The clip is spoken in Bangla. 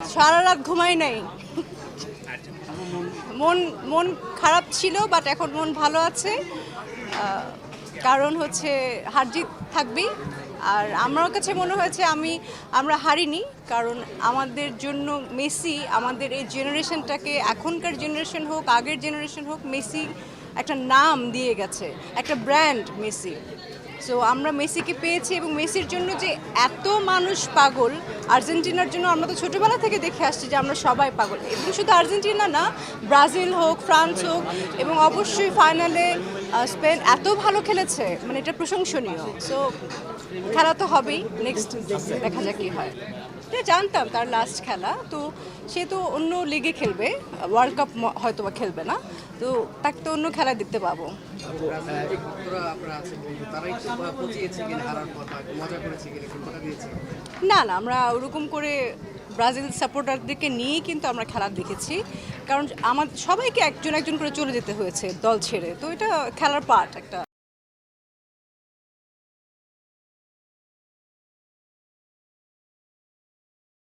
সারা রাত ঘুমাই নাই। মন মন খারাপ ছিল, বাট এখন মন ভালো আছে। কারণ হচ্ছে হার জিত থাকবেই। আর আমার কাছে মনে হয়েছে আমরা হারিনি, কারণ আমাদের জন্য মেসি আমাদের এই জেনারেশনটাকে, এখনকার জেনারেশন হোক আগের জেনারেশন হোক, মেসি একটা নাম দিয়ে গেছে, একটা ব্র্যান্ড মেসি। সো আমরা মেসিকে পেয়েছি, এবং মেসির জন্য যে এত মানুষ পাগল, আর্জেন্টিনার জন্য আমরা তো ছোটোবেলা থেকে দেখে আসছি যে আমরা সবাই পাগল। এবং শুধু আর্জেন্টিনা না, ব্রাজিল হোক, ফ্রান্স হোক, এবং অবশ্যই ফাইনালে স্পেন এত ভালো খেলেছে, মানে এটা প্রশংসনীয়। সো খেলা তো হবেই, নেক্সট দেখা যাক কী হয়। এটা জানতাম তার লাস্ট খেলা, তো সে তো অন্য লিগে খেলবে, ওয়ার্ল্ড কাপ হয়তো বা খেলবে না, তো তাকে তো অন্য খেলা দেখতে পাবো। না না, আমরা ওরকম করে ব্রাজিল সাপোর্টারদেরকে নিয়েই কিন্তু আমরা খেলা দেখেছি, কারণ সবাইকে একজন একজন করে চলে যেতে হয়েছে দল ছেড়ে, তো এটা খেলার পার্ট একটা।